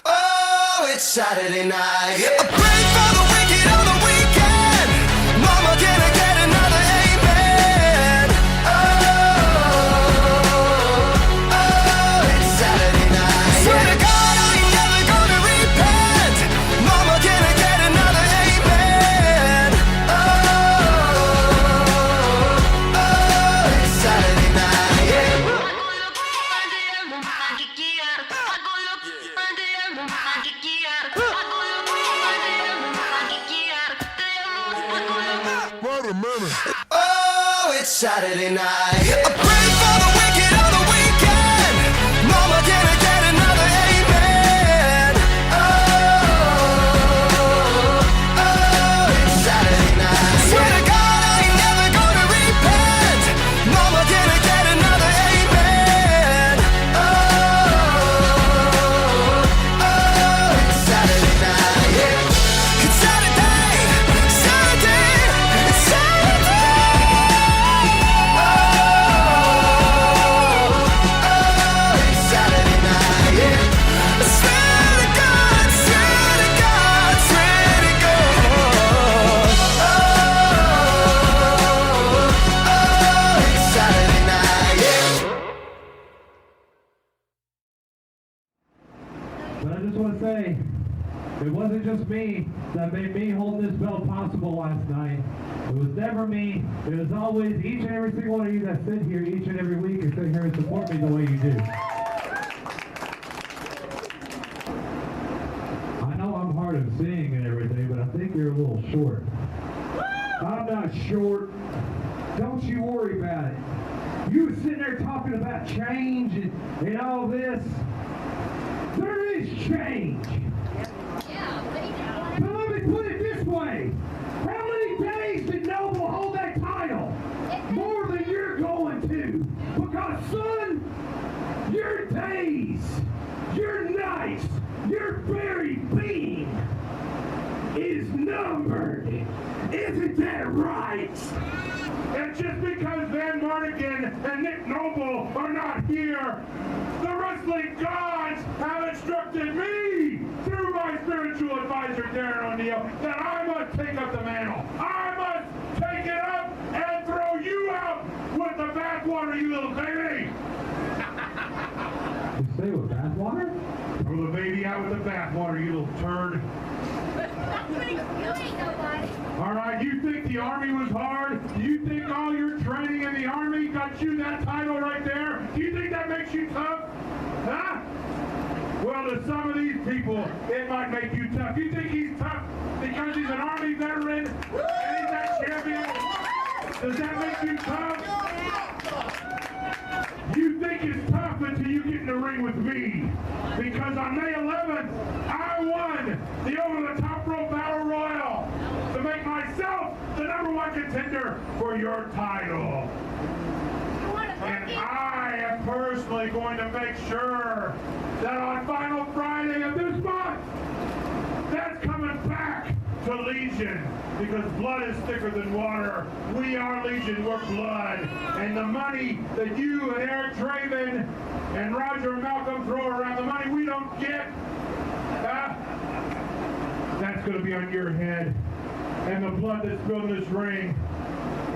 Oh, it's Saturday night. I pray for the wicked on the weekend. Mama, can I get another amen? Oh, it's Saturday night. Swear to God, I ain't never gonna repent. Mama, can I get another amen? Oh, it's Saturday night. Yeah. Wait a minute. Oh, it's Saturday night. I pray for the wicked on the weekend. Mama, can I get another amen? Oh, it's Saturday night. Swear to God, I ain't never gonna repent. Mama, can I get another amen? Oh, it's Saturday night. Yeah. It's Saturday, Saturday, it's Saturday. It's Saturday night, yeah. I swear to God, swear to God, swear to God. It's Saturday night, yeah. But I just want to say, it wasn't just me that made me hold this belt possible last night. It was never me. It was always each and every single one of you that sit here each and every week and sit here and support me the way you do. I know I'm hard of seeing and everything, but I think you're a little short. I'm not short. Don't you worry about it. You were sitting there talking about change and all this. There is change. But let me put it this way. How many days did Noble hold that title? More than you're going to. Because, son, your days, your nights, your very being is numbered. Isn't that right? And just because Van Mardigan and Nick Noble are not here, the wrestling gods have instructed me through my spiritual advisor, Darren O'Neill, that I must take up the mantle. I must take it up and throw you out with the bathwater, you little baby. You say with bathwater? Throw the baby out with the bathwater, you little turd. All right, you think the Army was hard? You think all your training in the Army got you that title right there? Do you think that makes you tough? Huh? Well, to some of these people, it might make you tough. You think he's tough because he's an Army veteran and he's that champion? Does that make you tough? You think it's tough until you get in the ring with me. Because on May 11th, I won the over-the-top rope battle royal to make myself the #1 contender for your title. And I am personally going to make sure that on final Friday of this month, that's coming back to Legion. Because blood is thicker than water. We are Legion, we're blood. And the money that you and Eric Draven and Roger and Malcolm throw around, the money we don't get, that's going to be on your head. And the blood that's spilled in this ring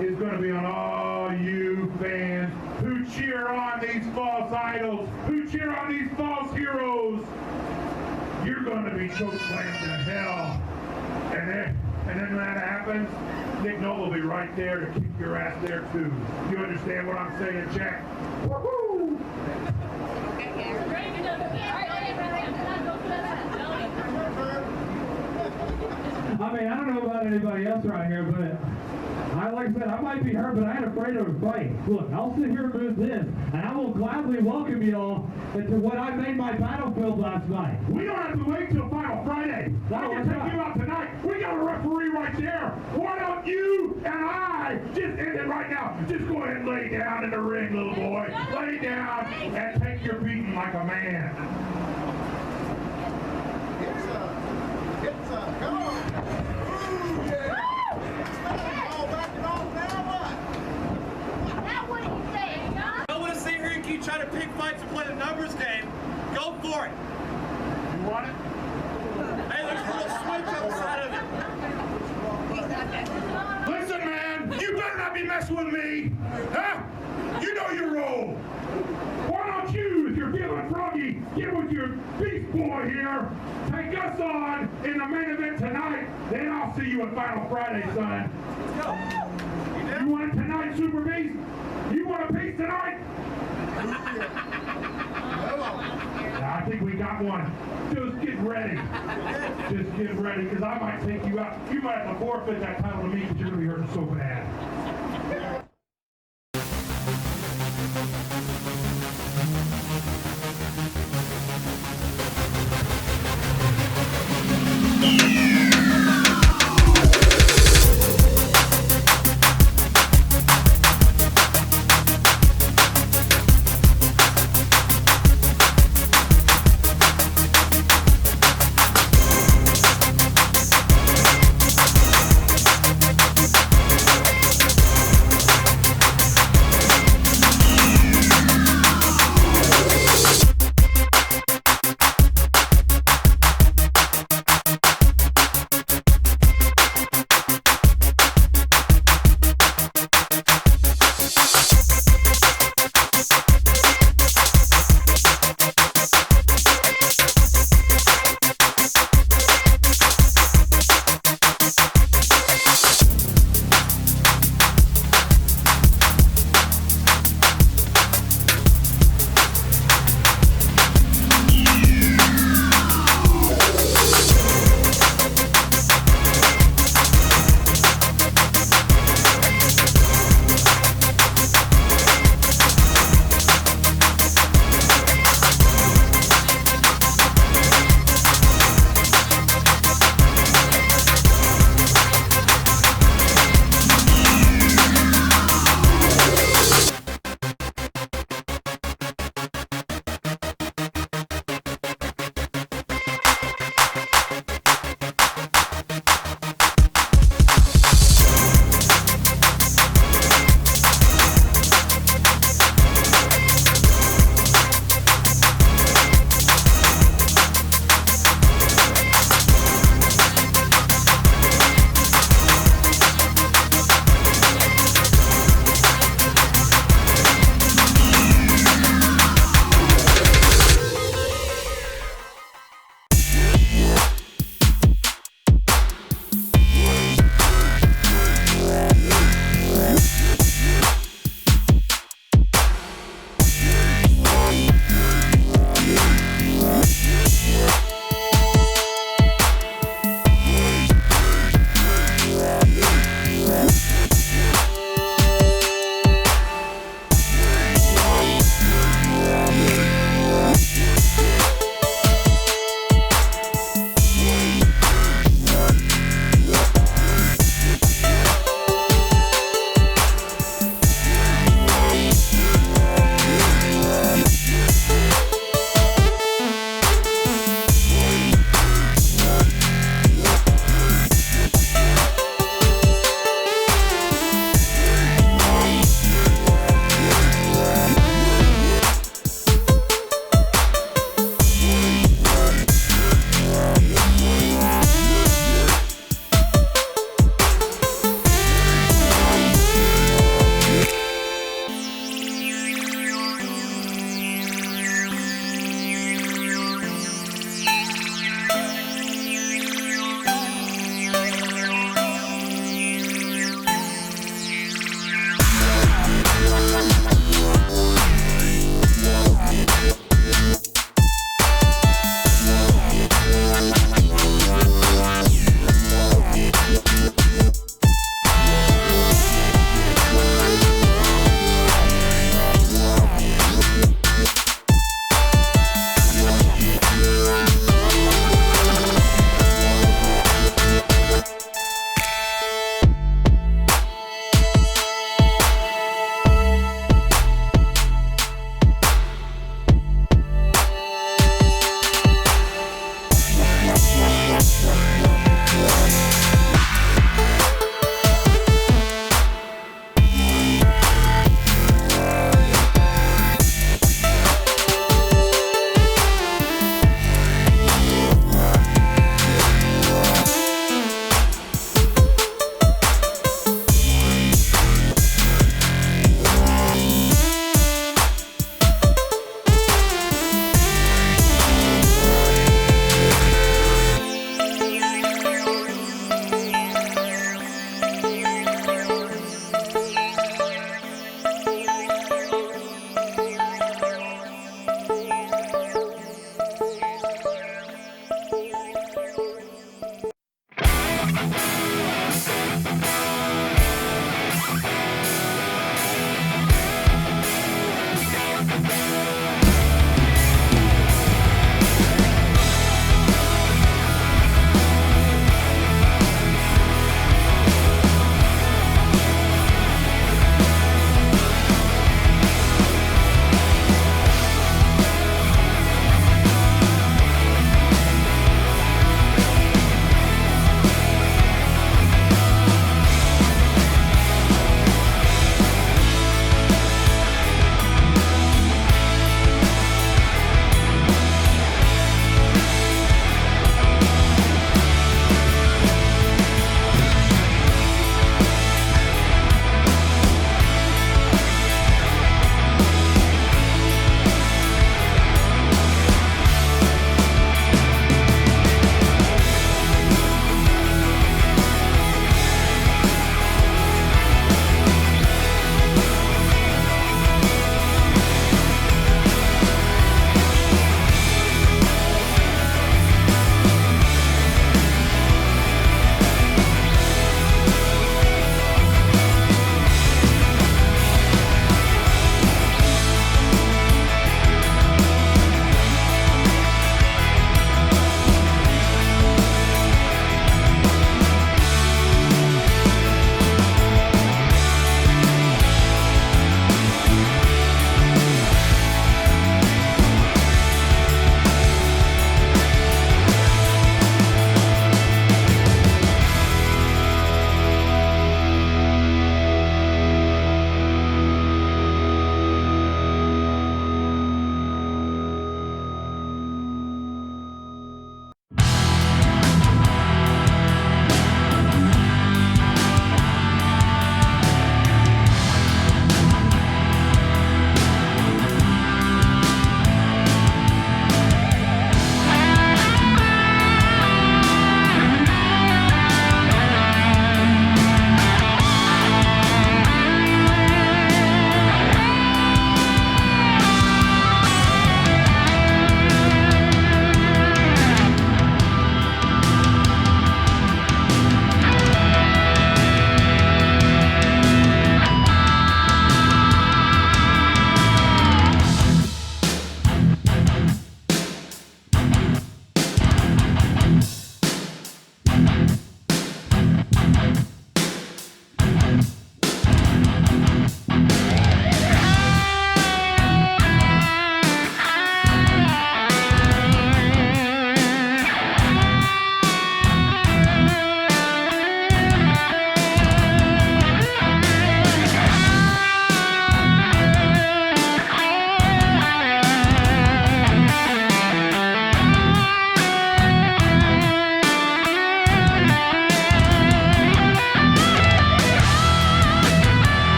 is going to be on all you fans who cheer on these false idols, who cheer on these false heroes. You're going to be chokeslammed to hell. And then when that happens, Nick Noble will be right there to kick your ass there too. You understand what I'm saying, Jack? Woohoo! I mean, I don't know about anybody else right here, but like I said, I might be hurt, but I ain't afraid of a fight. Look, I'll sit here and move this, and I will gladly welcome you all into what I made my battlefield last night. We don't have to wait till Final Friday. I can take you out tonight. We got a referee right there. Why don't you and I just end it right now? Just go ahead and lay down in the ring, little boy. Lay down and take your beating like a man. Come on. Try to pick fights and play the numbers game, go for it. want it? Hey, there's a little switch on the side of it. Listen, man, you better not be messing with me. Huh? You know your role. Why don't you, if you're feeling froggy, get with your beast boy here. Take us on in the main event tonight. Then I'll see you at Final Friday, son. Let's go. You want it tonight, Super Beast? You want a piece tonight? I think we got one. Just get ready. Just get ready, because I might take you out. You might have to forfeit that title to me because you're going to be hurting so bad.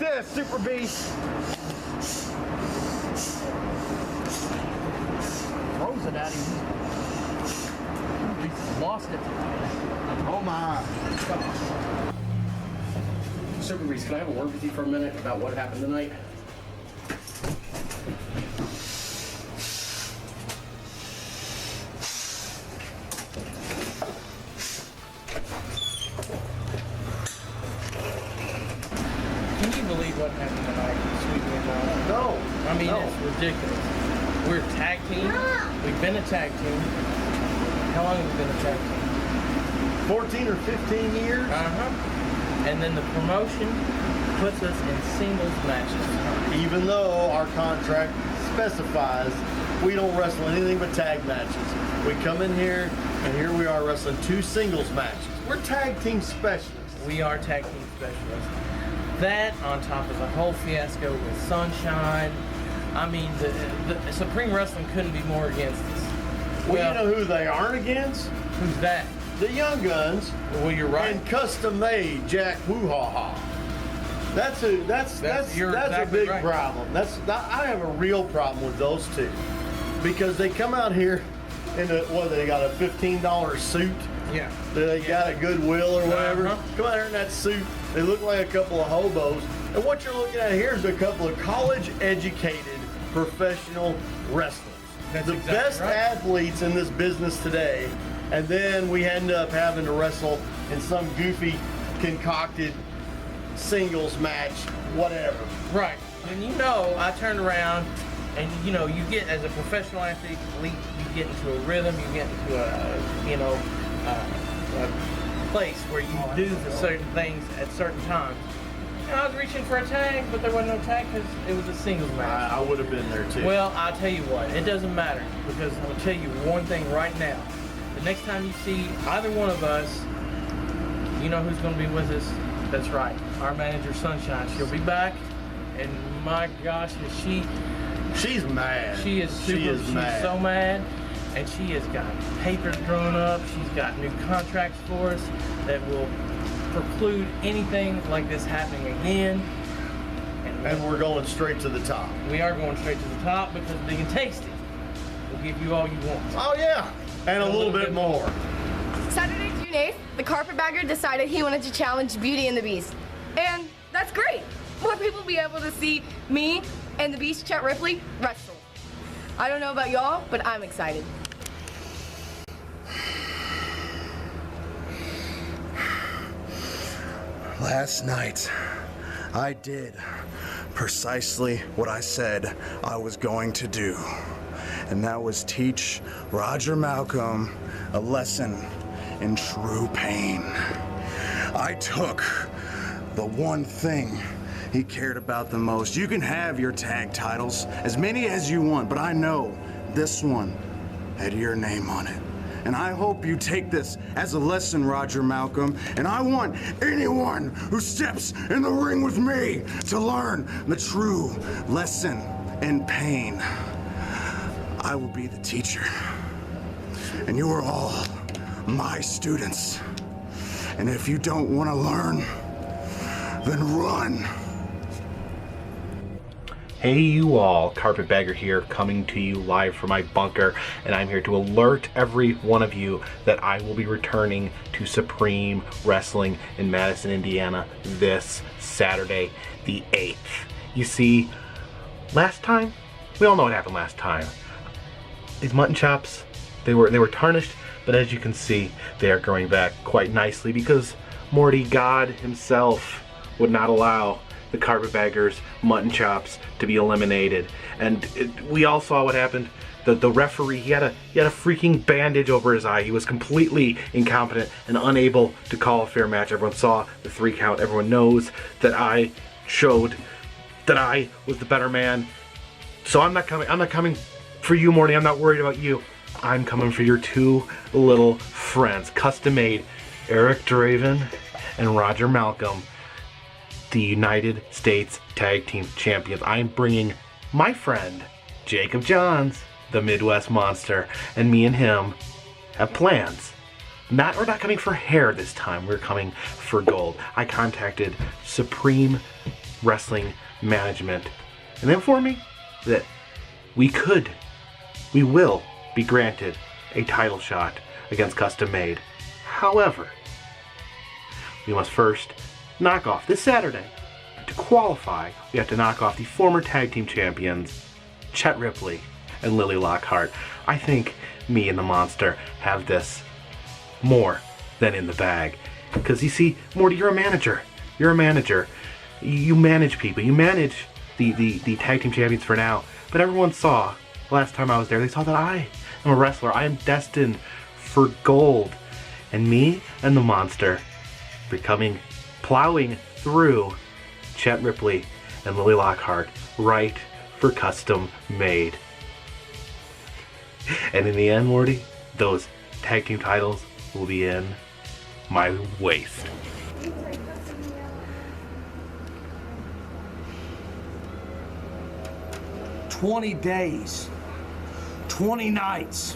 this, Super Beast. Throws it at him. He's lost it. Oh my. Super Beast, can I have a word with you for a minute about what happened tonight? Can you believe what happened tonight, Sweet Green Mountain? No. I mean, No. it's ridiculous. We're a tag team. We've been a tag team. How long have we been a tag team? 14 or 15 years? And then the promotion puts us in singles matches. Even though our contract specifies we don't wrestle anything but tag matches. We come in here, and here we are wrestling 2 singles matches. We're tag team specialists. We are tag team specialists. That on top of the whole fiasco with Sunshine. I mean, the Supreme Wrestling couldn't be more against us. Well, you know who they aren't against? Who's that? The Young Guns. Well, you're right. And custom made Jack Woo-Ha-Ha. That's a exactly big right. problem. I have a real problem with those two, because they come out here in they got a $15 suit. Yeah. They got a Goodwill or whatever. Uh-huh. Come out here in that suit. They look like a couple of hobos. And what you're looking at here is a couple of college-educated professional wrestlers. That's the exactly best right. athletes in this business today. And then we end up having to wrestle in some goofy, concocted singles match, whatever. Right. And I turned around and you get, as a professional athlete, you get into a rhythm, you get into a place where you do the certain things at certain times. And I was reaching for a tag, but there wasn't no tag because it was a singles match. I would have been there too. Well, I'll tell you what, it doesn't matter, because I'm going to tell you one thing right now. The next time you see either one of us, you know who's going to be with us? That's right, our manager Sunshine. She'll be back, and my gosh, she's mad. she is super, She's mad. so mad, and she has got papers drawn up. She's got new contracts for us that will preclude anything like this happening again. And we're going straight to the top. We are going straight to the top because Big and Tasty will give you all you want. Oh yeah, and a little bit more. Saturday, June 8th, the Carpetbagger decided he wanted to challenge Beauty and the Beast. And that's great. More people will be able to see me and the Beast, Chet Ripley, wrestle. I don't know about y'all, but I'm excited. Last night, I did precisely what I said I was going to do. And that was teach Roger Malcolm a lesson in true pain. I took the one thing he cared about the most. You can have your tag titles, as many as you want, but I know this one had your name on it. And I hope you take this as a lesson, Roger Malcolm. And I want anyone who steps in the ring with me to learn the true lesson in pain. I will be the teacher. And you are all my students. And if you don't want to learn, then run. Hey you all, Carpetbagger here, coming to you live from my bunker, and I'm here to alert every one of you that I will be returning to Supreme Wrestling in Madison, Indiana this Saturday, the 8th. You see, last time, we all know what happened last time. These mutton chops, they were tarnished, but as you can see, they are growing back quite nicely because Morty God himself would not allow the Carpetbaggers mutton chops to be eliminated. And we all saw what happened. The referee, he had a freaking bandage over his eye. He was completely incompetent and unable to call a fair match. Everyone saw the 3 count. Everyone knows that I showed that I was the better man. So I'm not coming for you, Morty. I'm not worried about you. I'm coming for your 2 little friends, custom made Eric Draven and Roger Malcolm, the United States Tag Team Champions. I'm bringing my friend, Jacob Johns, the Midwest Monster, and me and him have plans. We're not coming for hair this time, we're coming for gold. I contacted Supreme Wrestling Management. And they informed me that we will be granted a title shot against Custom Made. However, we must first knock off this Saturday. To qualify, we have to knock off the former tag team champions, Chet Ripley and Lily Lockhart. I think me and the Monster have this more than in the bag. Because you see, Morty, you're a manager. You're a manager. You manage people. You manage the tag team champions for now. But everyone saw, last time I was there, they saw that I am a wrestler. I am destined for gold. And me and the Monster plowing through Chet Ripley and Lily Lockhart right for Custom Made. And in the end, Morty, those tag team titles will be in my waist. "20 days, 20 nights.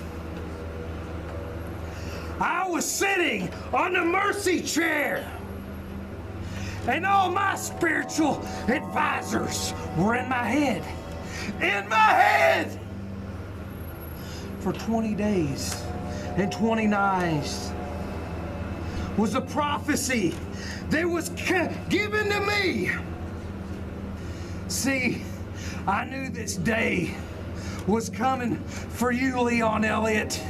I was sitting on the mercy chair, and all my spiritual advisors were in my head. In my head! For 20 days and 20 nights was a prophecy that was given to me. See, I knew this day was coming for you, Leon Elliott,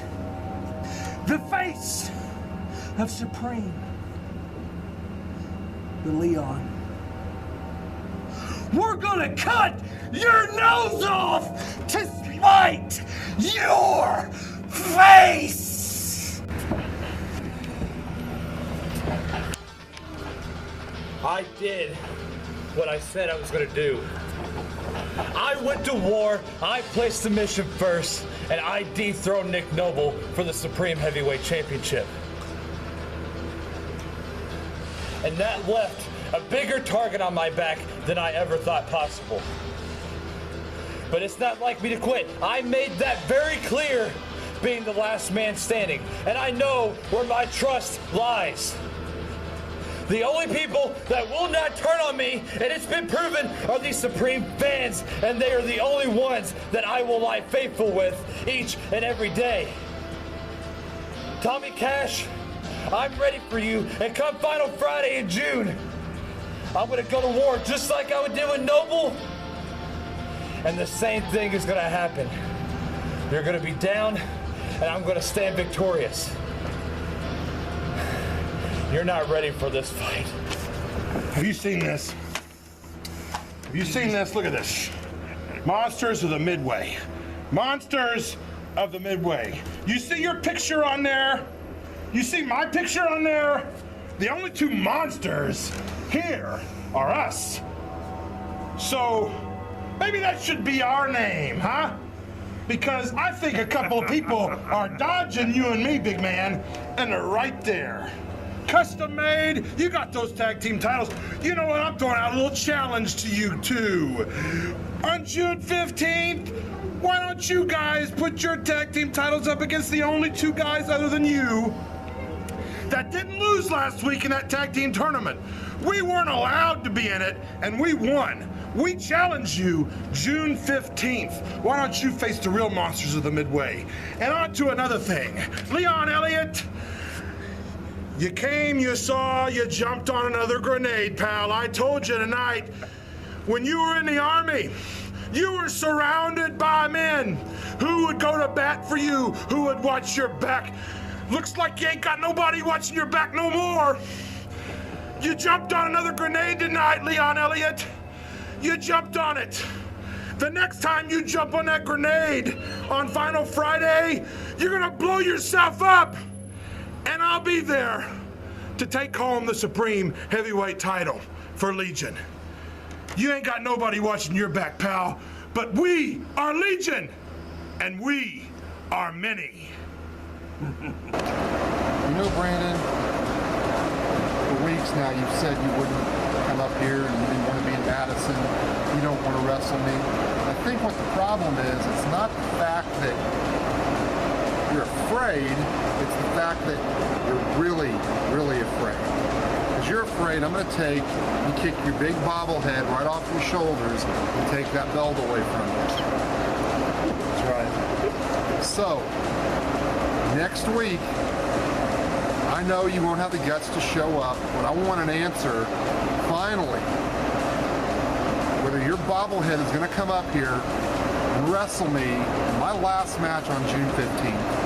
the face of Supreme. But Leon, we're gonna cut your nose off to spite your face! I did what I said I was gonna do. I went to war, I placed the mission first, and I dethroned Nick Noble for the Supreme Heavyweight Championship. And that left a bigger target on my back than I ever thought possible. But it's not like me to quit. I made that very clear, being the last man standing, and I know where my trust lies. The only people that will not turn on me, and it's been proven, are these Supreme fans, and they are the only ones that I will lie faithful with each and every day. Tommy Cash, I'm ready for you, and come Final Friday in June, I'm gonna go to war just like I did with Noble, and the same thing is gonna happen. You're gonna be down, and I'm gonna stand victorious. You're not ready for this fight. Have you seen this? Have you seen this? Look at this. Monsters of the Midway. Monsters of the Midway. You see your picture on there? You see my picture on there? The only two monsters here are us. So maybe that should be our name, huh? Because I think a couple of people are dodging you and me, big man, and they're right there. Custom Made, you got those tag team titles. You know what? I'm throwing out a little challenge to you too. On June 15th, why don't you guys put your tag team titles up against the only two guys other than you that didn't lose last week in that tag team tournament? We weren't allowed to be in it, and we won. We challenge you June 15th. Why don't you face the real monsters of the Midway? And on to another thing. Leon Elliott, you came, you saw, you jumped on another grenade, pal. I told you tonight, when you were in the Army, you were surrounded by men who would go to bat for you, who would watch your back. Looks like you ain't got nobody watching your back no more. You jumped on another grenade tonight, Leon Elliott. You jumped on it. The next time you jump on that grenade on Final Friday, you're gonna blow yourself up. And I'll be there to take home the Supreme Heavyweight title for Legion. You ain't got nobody watching your back, pal, but we are Legion, and we are many. You know, Brandon, for weeks now you've said you wouldn't come up here and you didn't want to be in Madison. You don't want to wrestle me. I think what the problem is, it's not the fact that you're afraid, it's the fact that you're really, really afraid. Because because you're afraid I'm going to take and kick your big bobblehead right off your shoulders and take that belt away from you. That's right. So, next week, I know you won't have the guts to show up, but I want an answer, finally, whether your bobblehead is going to come up here and wrestle me in my last match on June 15th.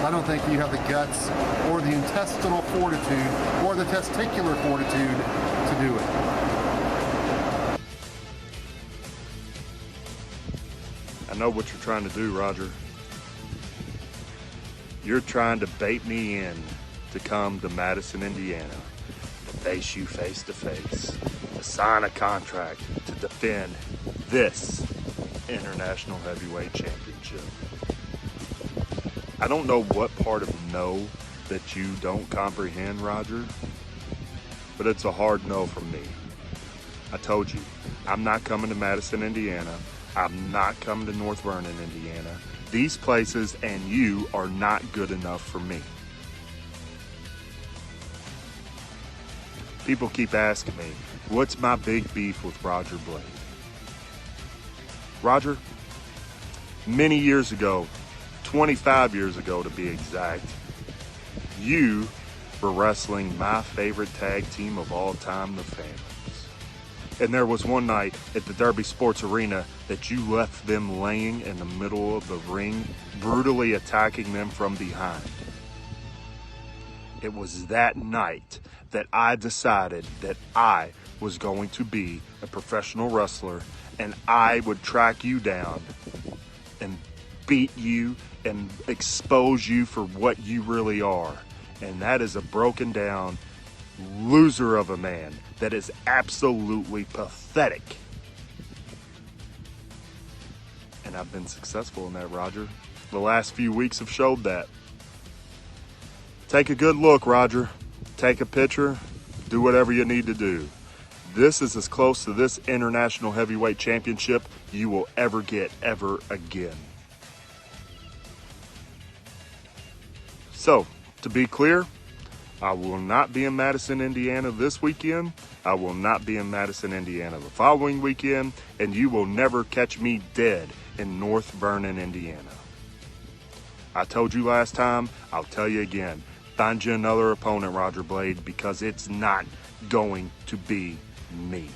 I don't think you have the guts or the intestinal fortitude or the testicular fortitude to do it. I know what you're trying to do, Roger. You're trying to bait me in to come to Madison, Indiana, to face you face to face, to sign a contract to defend this International Heavyweight Championship. I don't know what part of no that you don't comprehend, Roger, but it's a hard no from me. I told you, I'm not coming to Madison, Indiana. I'm not coming to North Vernon, Indiana. These places and you are not good enough for me. People keep asking me, what's my big beef with Roger Blade? Roger, many years ago, 25 years ago to be exact, you were wrestling my favorite tag team of all time, the Phantoms. And there was one night at the Derby Sports Arena that you left them laying in the middle of the ring, brutally attacking them from behind. It was that night that I decided that I was going to be a professional wrestler and I would track you down and beat you and expose you for what you really are. And that is a broken down loser of a man that is absolutely pathetic. And I've been successful in that, Roger. The last few weeks have showed that. Take a good look, Roger. Take a picture. Do whatever you need to do. This is as close to this International Heavyweight Championship you will ever get ever again. So, to be clear, I will not be in Madison, Indiana this weekend. I will not be in Madison, Indiana the following weekend. And you will never catch me dead in North Vernon, Indiana. I told you last time, I'll tell you again. Find you another opponent, Roger Blade, because it's not going to be me.